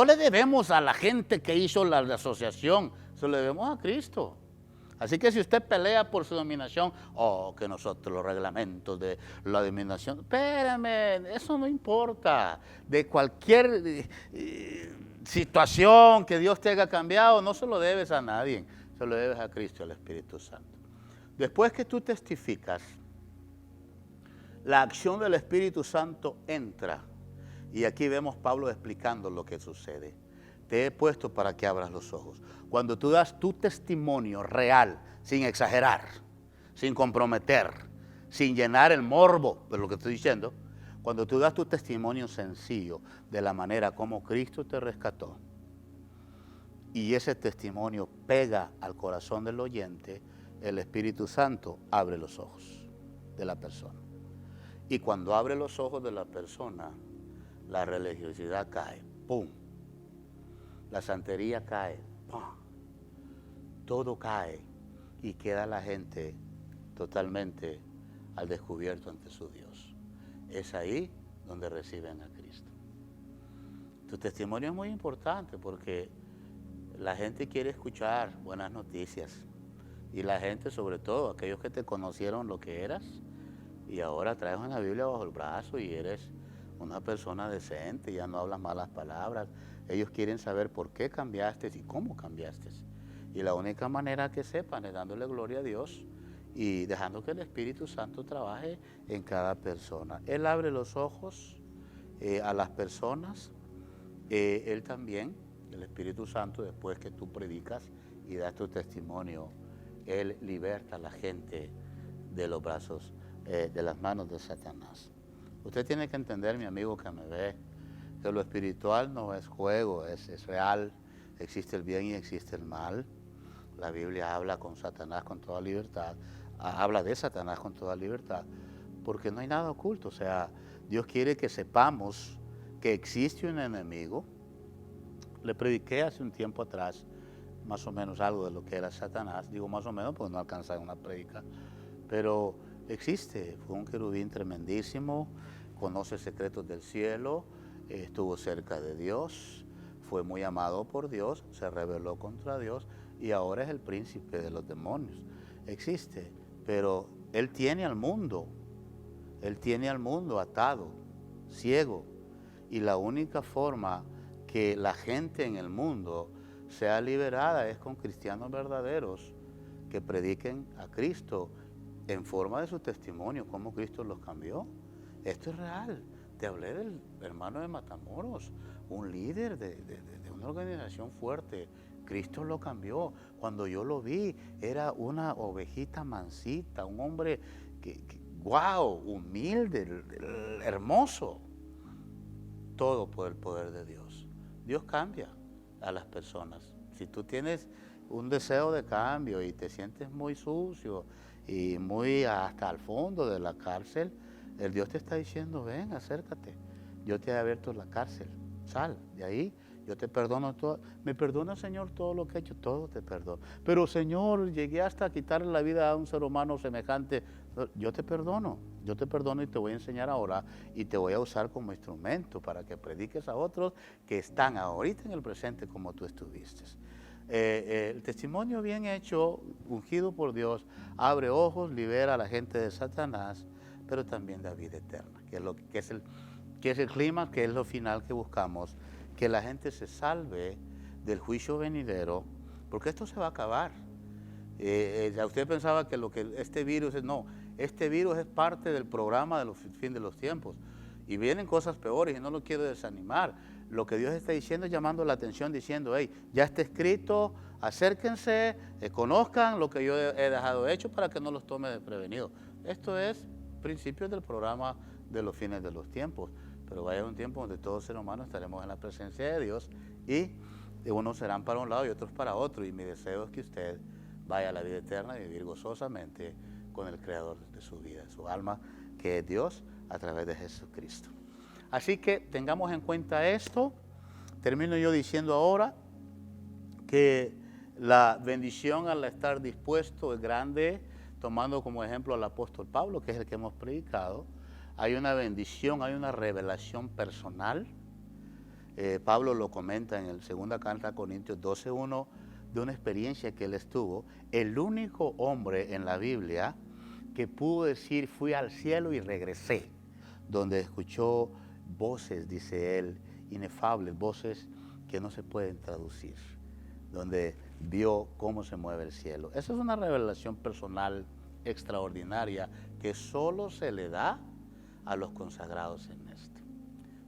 le debemos a la gente que hizo la asociación, se lo debemos a Cristo. Así que si usted pelea por su dominación, que nosotros los reglamentos de la dominación, espérame, eso no importa. De cualquier situación que Dios te haya cambiado, no se lo debes a nadie, se lo debes a Cristo y al Espíritu Santo. Después que tú testificas, la acción del Espíritu Santo entra. Y aquí vemos Pablo explicando lo que sucede. Te he puesto para que abras los ojos. Cuando tú das tu testimonio real, sin exagerar, sin comprometer, sin llenar el morbo de lo que estoy diciendo, cuando tú das tu testimonio sencillo de la manera como Cristo te rescató, y ese testimonio pega al corazón del oyente, el Espíritu Santo abre los ojos de la persona. Y cuando abre los ojos de la persona, la religiosidad cae, ¡pum! La santería cae, ¡pum! Todo cae y queda la gente totalmente al descubierto ante su Dios. Es ahí donde reciben a Cristo. Tu testimonio es muy importante porque la gente quiere escuchar buenas noticias. Y la gente, sobre todo, aquellos que te conocieron lo que eras, y ahora traes una Biblia bajo el brazo y eres una persona decente, ya no hablas malas palabras. Ellos quieren saber por qué cambiaste y cómo cambiaste. Y la única manera que sepan es dándole gloria a Dios y dejando que el Espíritu Santo trabaje en cada persona. Él abre los ojos a las personas. Él también, el Espíritu Santo, después que tú predicas y das tu testimonio, Él liberta a la gente de los brazos, de las manos de Satanás. Usted tiene que entender, mi amigo que me ve, que lo espiritual no es juego, es real. Existe el bien y existe el mal. La Biblia habla con Satanás con toda libertad, habla de Satanás con toda libertad, porque no hay nada oculto. O sea, Dios quiere que sepamos que existe un enemigo. Le prediqué hace un tiempo atrás, más o menos algo de lo que era Satanás. Digo más o menos porque no alcanza una prédica, pero existe. Fue un querubín tremendísimo, conoce secretos del cielo, estuvo cerca de Dios, fue muy amado por Dios, se rebeló contra Dios y ahora es el príncipe de los demonios. Existe, pero él tiene al mundo atado, ciego, y la única forma que la gente en el mundo sea liberada es con cristianos verdaderos que prediquen a Cristo en forma de su testimonio, cómo Cristo los cambió. Esto es real. Te hablé del hermano de Matamoros, un líder de una organización fuerte. Cristo lo cambió. Cuando yo lo vi, era una ovejita mansita, un hombre wow, humilde, hermoso. Todo por el poder de Dios. Dios cambia a las personas. Si tú tienes un deseo de cambio y te sientes muy sucio y muy hasta al fondo de la cárcel, el Dios te está diciendo, ven, acércate. Yo te he abierto la cárcel, sal de ahí, yo te perdono todo. ¿Me perdona, Señor, todo lo que he hecho? Todo te perdono. Pero, Señor, llegué hasta quitarle la vida a un ser humano semejante. Yo te perdono y te voy a enseñar ahora y te voy a usar como instrumento para que prediques a otros que están ahorita en el presente como tú estuviste. El testimonio bien hecho, ungido por Dios, abre ojos, libera a la gente de Satanás, pero también da vida eterna, que es el clima, que es lo final que buscamos, que la gente se salve del juicio venidero, porque esto se va a acabar. Usted pensaba que este virus es parte del programa de los fin de los tiempos, y vienen cosas peores y no lo quiero desanimar. Lo que Dios está diciendo es llamando la atención, diciendo, hey, ya está escrito, acérquense, conozcan lo que yo he dejado hecho para que no los tome desprevenidos. Esto es principios del programa de los fines de los tiempos, pero va a haber un tiempo donde todos seres humanos estaremos en la presencia de Dios y unos serán para un lado y otros para otro, y mi deseo es que usted vaya a la vida eterna y vivir gozosamente con el Creador de su vida, su alma, que es Dios, a través de Jesucristo. Así que tengamos en cuenta esto. Termino yo diciendo ahora que la bendición al estar dispuesto es grande, tomando como ejemplo al apóstol Pablo, que es el que hemos predicado. Hay una bendición, hay una revelación personal. Pablo lo comenta en la segunda carta a Corintios 12:1, de una experiencia que él estuvo. El único hombre en la Biblia que pudo decir, fui al cielo y regresé, donde escuchó voces, dice él, inefables, voces que no se pueden traducir, donde vio cómo se mueve el cielo. Esa es una revelación personal extraordinaria que solo se le da a los consagrados en esto.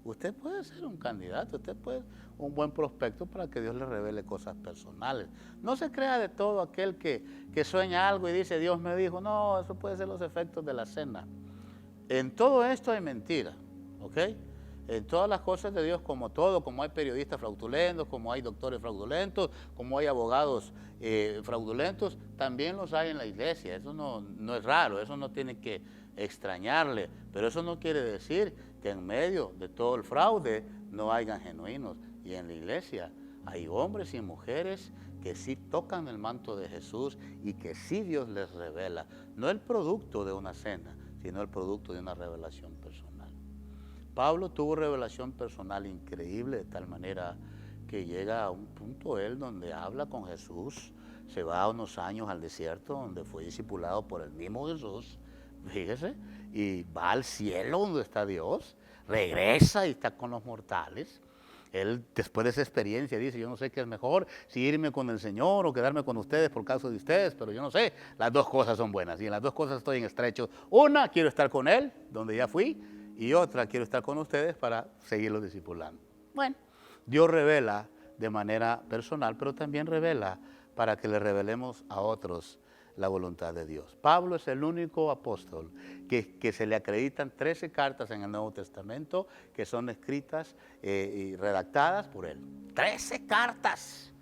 Usted puede ser un candidato, usted puede ser un buen prospecto para que Dios le revele cosas personales. No se crea de todo aquel que sueña algo y dice, Dios me dijo. No, eso puede ser los efectos de la cena. En todo esto hay mentira, ¿ok? En todas las cosas de Dios, como todo, como hay periodistas fraudulentos, como hay doctores fraudulentos, como hay abogados fraudulentos, también los hay en la iglesia. Eso no es raro, eso no tiene que extrañarle, pero eso no quiere decir que en medio de todo el fraude no hayan genuinos. Y en la iglesia hay hombres y mujeres que sí tocan el manto de Jesús y que sí Dios les revela, no el producto de una cena, sino el producto de una revelación personal. Pablo tuvo revelación personal increíble, de tal manera que llega a un punto él donde habla con Jesús, se va unos años al desierto donde fue discipulado por el mismo Jesús, fíjese, y va al cielo donde está Dios, regresa y está con los mortales. Él, después de esa experiencia, dice, yo no sé qué es mejor, si irme con el Señor o quedarme con ustedes por causa de ustedes, pero yo no sé, las dos cosas son buenas y en las dos cosas estoy en estrecho. Una, quiero estar con Él, donde ya fui, y otra, quiero estar con ustedes para seguirlo discipulando. Bueno, Dios revela de manera personal, pero también revela para que le revelemos a otros la voluntad de Dios. Pablo es el único apóstol que se le acreditan 13 cartas en el Nuevo Testamento que son escritas y redactadas por él. 13 cartas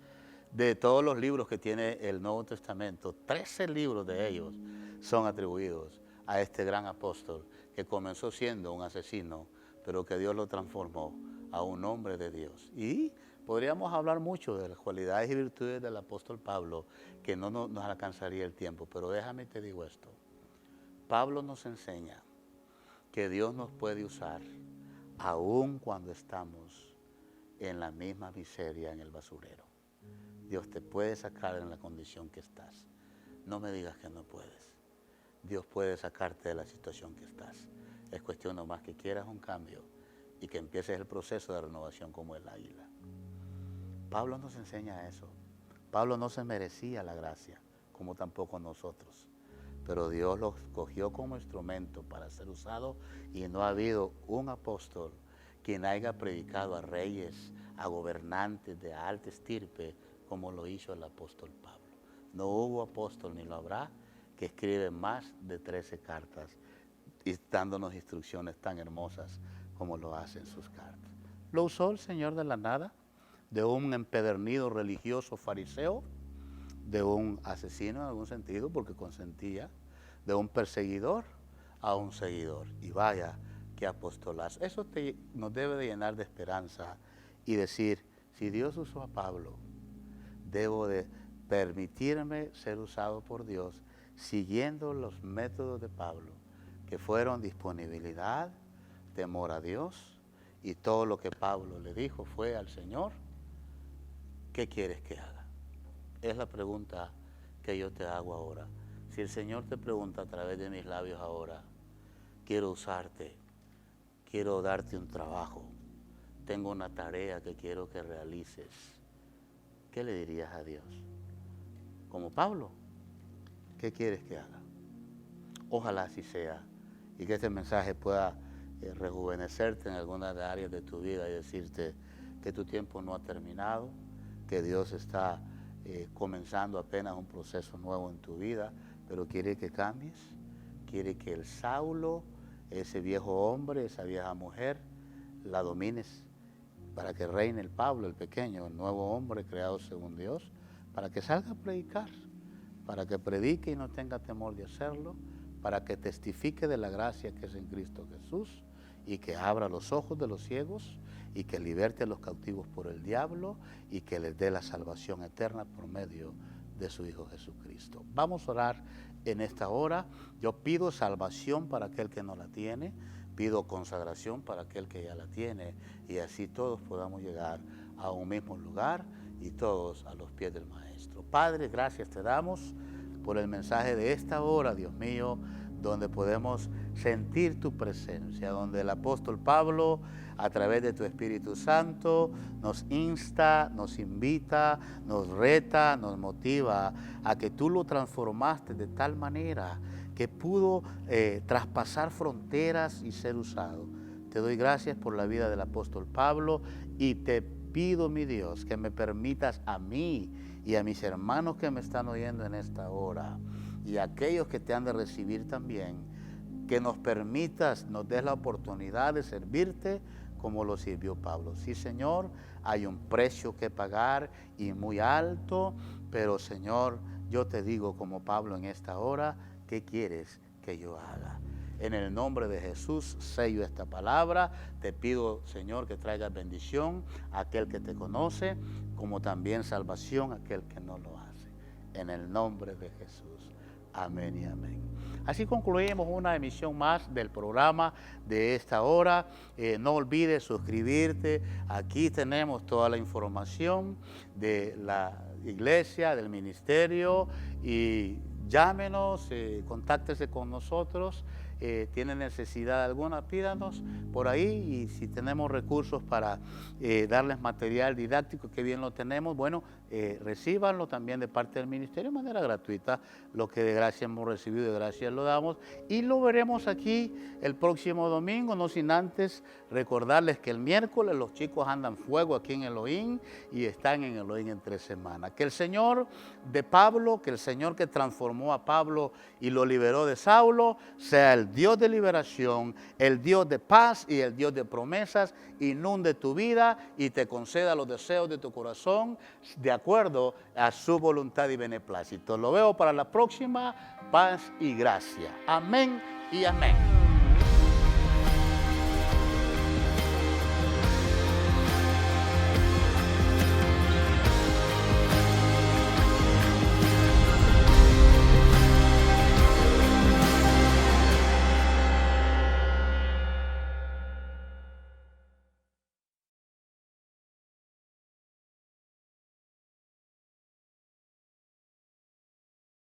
de todos los libros que tiene el Nuevo Testamento. 13 libros de ellos son atribuidos a este gran apóstol que comenzó siendo un asesino, pero que Dios lo transformó a un hombre de Dios. Y podríamos hablar mucho de las cualidades y virtudes del apóstol Pablo, que no nos alcanzaría el tiempo, pero déjame te digo esto. Pablo nos enseña que Dios nos puede usar aun cuando estamos en la misma miseria en el basurero. Dios te puede sacar en la condición que estás. No me digas que no puedes. Dios puede sacarte de la situación que estás. Es cuestión nomás que quieras un cambio y que empieces el proceso de renovación como el águila. Pablo nos enseña eso. Pablo no se merecía la gracia, como tampoco nosotros. Pero Dios lo escogió como instrumento para ser usado y no ha habido un apóstol quien haya predicado a reyes, a gobernantes de alta estirpe, como lo hizo el apóstol Pablo. No hubo apóstol ni lo habrá que escribe más de 13 cartas y dándonos instrucciones tan hermosas como lo hace en sus cartas. Lo usó el Señor de la nada, de un empedernido religioso fariseo, de un asesino en algún sentido, porque consentía, de un perseguidor a un seguidor. Y vaya, qué apostolazo. Eso nos debe de llenar de esperanza y decir, si Dios usó a Pablo, debo de permitirme ser usado por Dios siguiendo los métodos de Pablo, que fueron disponibilidad, temor a Dios, y todo lo que Pablo le dijo fue al Señor, ¿qué quieres que haga? Es la pregunta que yo te hago ahora. Si el Señor te pregunta a través de mis labios ahora, quiero usarte, quiero darte un trabajo, tengo una tarea que quiero que realices, ¿qué le dirías a Dios? Como Pablo, ¿qué quieres que haga? Ojalá así sea y que este mensaje pueda rejuvenecerte en algunas áreas de tu vida y decirte que tu tiempo no ha terminado, que Dios está comenzando apenas un proceso nuevo en tu vida, pero quiere que cambies, quiere que el Saulo ese viejo hombre, esa vieja mujer, la domines, para que reine el Pablo, el pequeño, el nuevo hombre creado según Dios, para que salga a predicar, para que predique y no tenga temor de hacerlo, para que testifique de la gracia que es en Cristo Jesús y que abra los ojos de los ciegos y que liberte a los cautivos por el diablo y que les dé la salvación eterna por medio de su Hijo Jesucristo. Vamos a orar en esta hora. Yo pido salvación para aquel que no la tiene, pido consagración para aquel que ya la tiene, y así todos podamos llegar a un mismo lugar y todos a los pies del Maestro. Padre, gracias te damos por el mensaje de esta hora, Dios mío, donde podemos sentir tu presencia, donde el apóstol Pablo, a través de tu Espíritu Santo, nos insta, nos invita, nos reta, nos motiva a que tú lo transformaste de tal manera que pudo traspasar fronteras y ser usado. Te doy gracias por la vida del apóstol Pablo y te pido, mi Dios, que me permitas a mí y a mis hermanos que me están oyendo en esta hora y a aquellos que te han de recibir también, que nos permitas, nos des la oportunidad de servirte como lo sirvió Pablo. Sí, Señor, hay un precio que pagar y muy alto, pero Señor, yo te digo como Pablo en esta hora, ¿qué quieres que yo haga? En el nombre de Jesús, sello esta palabra. Te pido, Señor, que traigas bendición a aquel que te conoce, como también salvación a aquel que no lo hace. En el nombre de Jesús. Amén y amén. Así concluimos una emisión más del programa de esta hora. No olvides suscribirte. Aquí tenemos toda la información de la iglesia, del ministerio, y llámenos, contáctese con nosotros. Tiene necesidad alguna, pídanos por ahí, y si tenemos recursos para darles material didáctico, que bien lo tenemos, bueno, recíbanlo también de parte del ministerio de manera gratuita. Lo que de gracia hemos recibido, de gracia lo damos, y lo veremos aquí el próximo domingo, no sin antes recordarles que el miércoles los chicos andan fuego aquí en Elohim y están en Elohim en 3 semanas. Que el Señor de Pablo, que el Señor que transformó a Pablo y lo liberó de Saulo, sea el Dios de liberación, el Dios de paz y el Dios de promesas, inunde tu vida y te conceda los deseos de tu corazón de acuerdo a su voluntad y beneplácito. Lo veo para la próxima. Paz y gracia. Amén y amén.